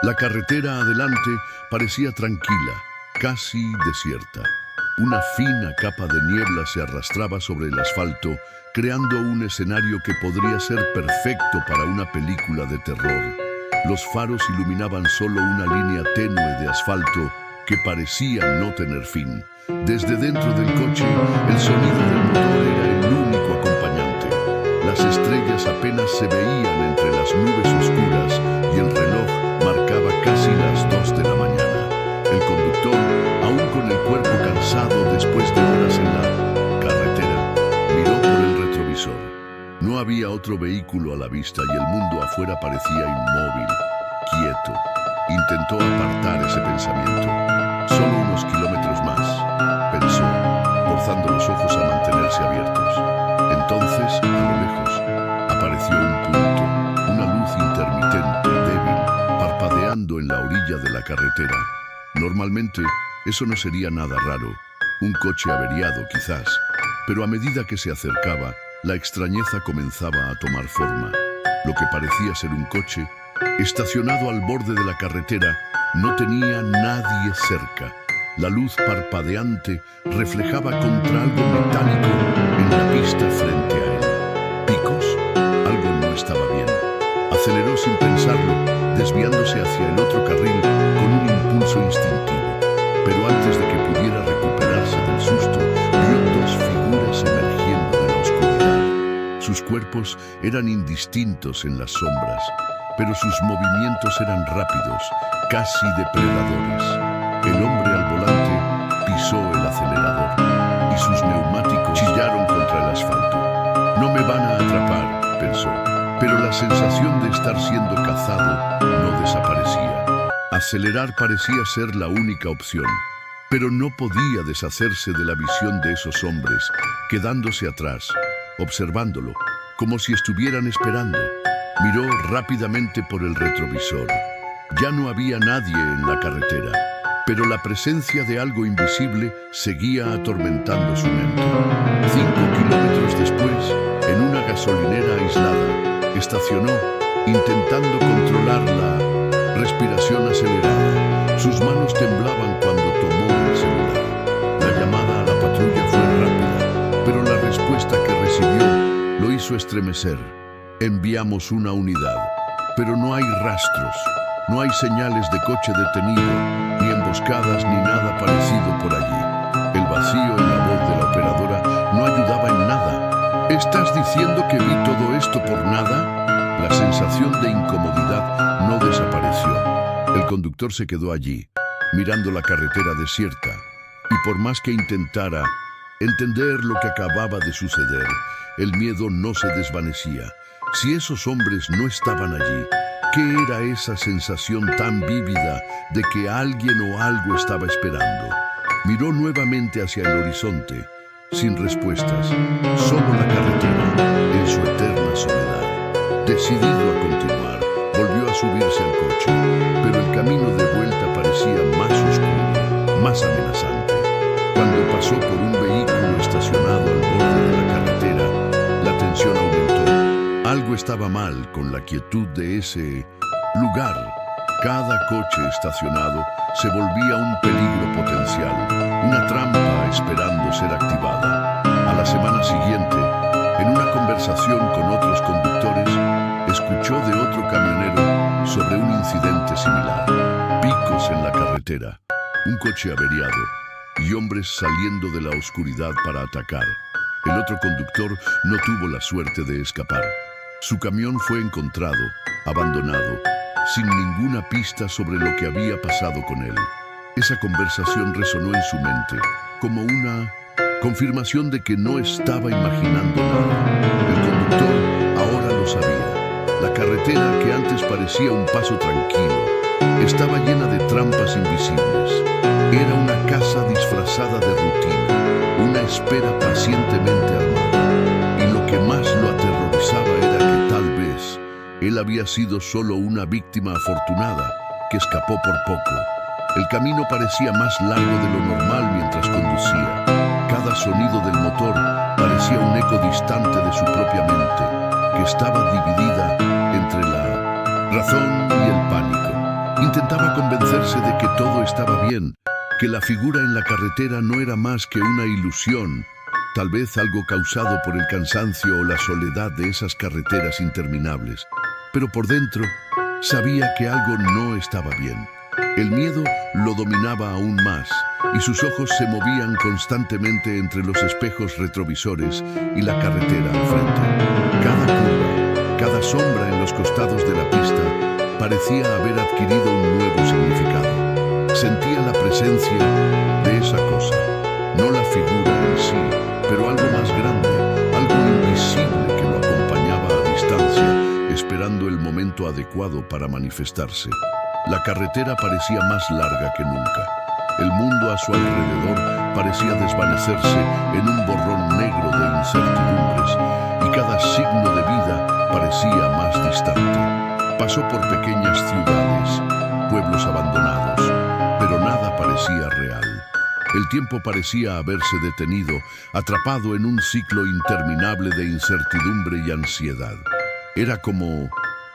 La carretera adelante parecía tranquila, casi desierta. Una fina capa de niebla se arrastraba sobre el asfalto, creando un escenario que podría ser perfecto para una película de terror. Los faros iluminaban solo una línea tenue de asfalto que parecía no tener fin. Desde dentro del coche, el sonido del motor era el único acompañante. Las estrellas apenas se veían entre las nubes oscuras y el reloj marcaba casi las 2 de la mañana. El conductor, aún con el cuerpo cansado después de horas en la carretera, miró por el retrovisor. No había otro vehículo a la vista y el mundo afuera parecía inmóvil, quieto. Intentó apartar ese pensamiento. Solo unos kilómetros más, pensó, forzando los ojos a mantenerse abiertos. Entonces, a lo lejos, apareció un punto, una luz intermitente, débil, parpadeando en la orilla de la carretera. Normalmente, eso no sería nada raro, un coche averiado quizás, pero a medida que se acercaba, la extrañeza comenzaba a tomar forma. Lo que parecía ser un coche, estacionado al borde de la carretera, no tenía nadie cerca. La luz parpadeante reflejaba contra algo metálico en la pista frente a él. ¿Picos? Algo no estaba bien. Aceleró sin pensarlo, desviándose hacia el otro carril con un impulso instintivo. Pero antes de que pudiera recuperarse del susto, vio dos figuras emergiendo de la oscuridad. Sus cuerpos eran indistintos en las sombras, pero sus movimientos eran rápidos, casi depredadores. El hombre al volante pisó el acelerador y sus neumáticos chillaron contra el asfalto. No me van a atrapar, pensó, pero la sensación de estar siendo cazado no desaparecía. Acelerar parecía ser la única opción, pero no podía deshacerse de la visión de esos hombres, quedándose atrás, observándolo, como si estuvieran esperando. Miró rápidamente por el retrovisor. Ya no había nadie en la carretera, pero la presencia de algo invisible seguía atormentando su mente. 5 kilómetros después, en una gasolinera aislada, estacionó, intentando controlar la respiración acelerada. Sus manos temblaban cuando tomó el celular. La llamada a la patrulla fue rápida, pero la respuesta que recibió lo hizo estremecer. Enviamos una unidad, pero no hay rastros, no hay señales de coche detenido, ni emboscadas ni nada parecido por allí. El vacío en la voz de la operadora no ayudaba en nada. ¿Estás diciendo que vi todo esto por nada? La sensación de incomodidad no desapareció. El conductor se quedó allí, mirando la carretera desierta, y por más que intentara entender lo que acababa de suceder, el miedo no se desvanecía. Si esos hombres no estaban allí, ¿qué era esa sensación tan vívida de que alguien o algo estaba esperando? Miró nuevamente hacia el horizonte, sin respuestas, solo la carretera, en su eterna soledad. Decidido a continuar, volvió a subirse al coche, pero el camino de vuelta parecía más oscuro, más amenazante. Cuando pasó por un vehículo estacionado al borde de la carretera, la tensión aumentó. Algo estaba mal con la quietud de ese lugar. Cada coche estacionado se volvía un peligro potencial, una trampa esperando ser activada. A la semana siguiente, en una conversación con otros conductores, escuchó de otro camionero sobre un incidente similar. Picos en la carretera, un coche averiado y hombres saliendo de la oscuridad para atacar. El otro conductor no tuvo la suerte de escapar. Su camión fue encontrado, abandonado, sin ninguna pista sobre lo que había pasado con él. Esa conversación resonó en su mente, como una confirmación de que no estaba imaginando nada. El conductor ahora lo sabía. La carretera, que antes parecía un paso tranquilo, estaba llena de trampas invisibles. Era una casa disfrazada de rutina, una espera pacientemente armada. Y lo que más lo aterrorizaba era que tal vez él había sido solo una víctima afortunada que escapó por poco. El camino parecía más largo de lo normal mientras conducía. Cada sonido del motor parecía un eco distante de su propia mente, que estaba dividida entre la razón y el pánico. Intentaba convencerse de que todo estaba bien, que la figura en la carretera no era más que una ilusión, tal vez algo causado por el cansancio o la soledad de esas carreteras interminables. Pero por dentro sabía que algo no estaba bien. El miedo lo dominaba aún más y sus ojos se movían constantemente entre los espejos retrovisores y la carretera al frente. Cada curva, cada sombra en los costados de la pista parecía haber adquirido un nuevo significado. Sentía la presencia de esa cosa, no la figura en sí, pero algo más grande, algo invisible que lo acompañaba a distancia, esperando el momento adecuado para manifestarse. La carretera parecía más larga que nunca. El mundo a su alrededor parecía desvanecerse en un borrón negro de incertidumbres y cada signo de vida parecía más distante. Pasó por pequeñas ciudades, pueblos abandonados, pero nada parecía real. El tiempo parecía haberse detenido, atrapado en un ciclo interminable de incertidumbre y ansiedad. Era como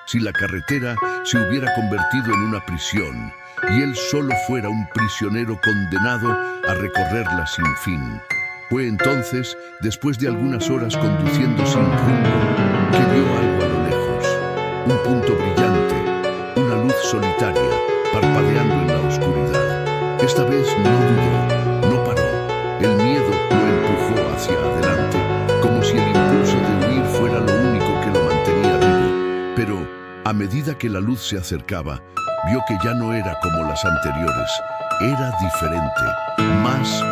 si la carretera se hubiera convertido en una prisión y él solo fuera un prisionero condenado a recorrerla sin fin. Fue entonces, después de algunas horas conduciendo sin rumbo, que vio algo a lo lejos. Un punto brillante, una luz solitaria, parpadeando en la oscuridad. Esta vez no dudó, no paró. El miedo lo empujó hacia adelante, como si el impulso de huir fuera lo único que lo mantenía vivo. Pero, a medida que la luz se acercaba, vio que ya no era como las anteriores. Era diferente, más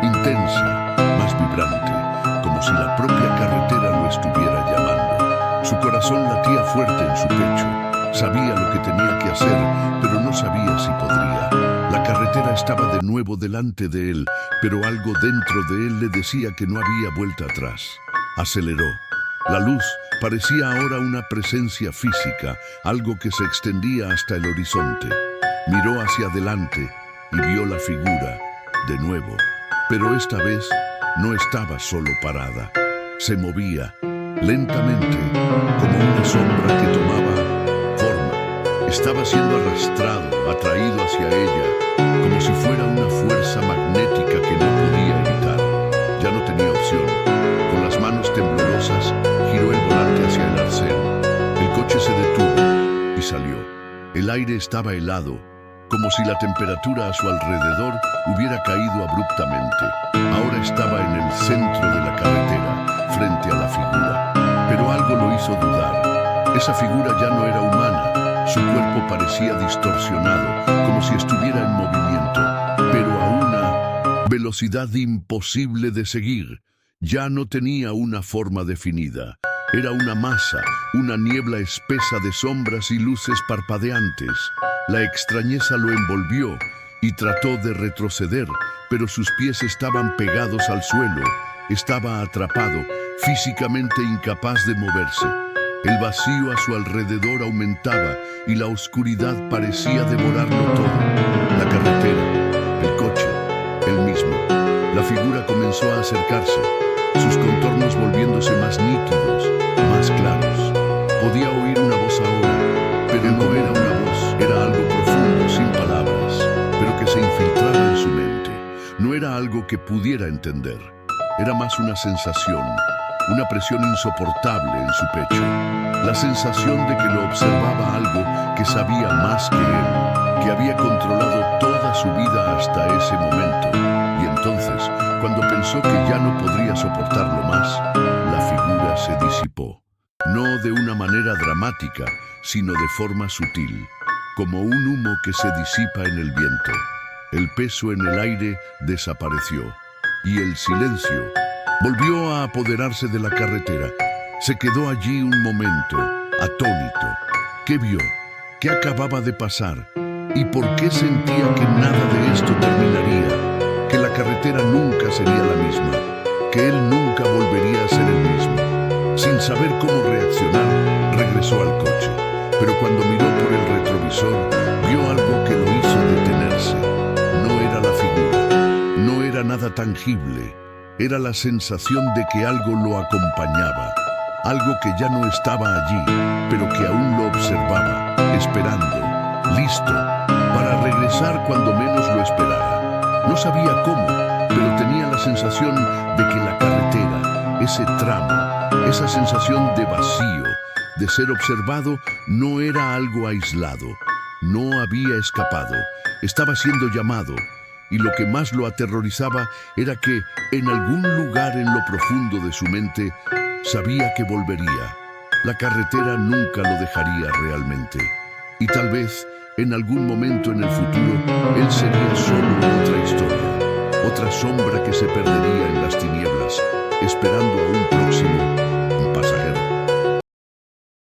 intensa, más vibrante, como si la propia carretera lo estuviera llamando. Su corazón latía fuerte en su pecho. Sabía lo que tenía que hacer, pero no sabía si podría. La carretera estaba de nuevo delante de él, pero algo dentro de él le decía que no había vuelta atrás. Aceleró. La luz parecía ahora una presencia física, algo que se extendía hasta el horizonte. Miró hacia adelante y vio la figura, de nuevo. Pero esta vez no estaba solo parada. Se movía, lentamente, como una sombra que tomaba forma. Estaba siendo arrastrado, atraído hacia ella, como si fuera una fuerza magnética que no podía evitar. Ya no tenía opción. Con las manos temblorosas, giró el volante hacia el arcén. El coche se detuvo y salió. El aire estaba helado, como si la temperatura a su alrededor hubiera caído abruptamente. Ahora estaba en el centro de la carretera, frente a la figura. Pero algo lo hizo dudar. Esa figura ya no era humana. Su cuerpo parecía distorsionado, como si estuviera en movimiento, pero a una velocidad imposible de seguir. Ya no tenía una forma definida. Era una masa, una niebla espesa de sombras y luces parpadeantes. La extrañeza lo envolvió y trató de retroceder, pero sus pies estaban pegados al suelo. Estaba atrapado, físicamente incapaz de moverse. El vacío a su alrededor aumentaba y la oscuridad parecía devorarlo todo. La carretera, el coche, él mismo. La figura comenzó a acercarse, sus contornos volviéndose más nítidos, más claros. Podía oír una voz ahora, pero no era una voz, era algo profundo, sin palabras, pero que se infiltraba en su mente. No era algo que pudiera entender, era más una sensación, una presión insoportable en su pecho. La sensación de que lo observaba algo que sabía más que él, que había controlado toda su vida hasta ese momento. Y entonces, cuando pensó que ya no podría soportarlo más, la figura se disipó. No de una manera dramática, sino de forma sutil, como un humo que se disipa en el viento. El peso en el aire desapareció, y el silencio volvió a apoderarse de la carretera. Se quedó allí un momento, atónito. ¿Qué vio? ¿Qué acababa de pasar? ¿Y por qué sentía que nada de esto terminaría? Que la carretera nunca sería la misma, que él nunca volvería a ser el mismo. Sin saber cómo reaccionar, regresó al coche, pero cuando miró por el retrovisor, vio algo que lo hizo detenerse. No era la figura, no era nada tangible, era la sensación de que algo lo acompañaba, algo que ya no estaba allí, pero que aún lo observaba, esperando, listo, No sabía cómo, pero tenía la sensación de que la carretera, ese tramo, esa sensación de vacío, de ser observado, no era algo aislado. No había escapado, estaba siendo llamado, y lo que más lo aterrorizaba era que, en algún lugar en lo profundo de su mente, sabía que volvería. La carretera nunca lo dejaría realmente. Y tal vez, en algún momento en el futuro, él sería solo otra historia, otra sombra que se perdería en las tinieblas, esperando a un próximo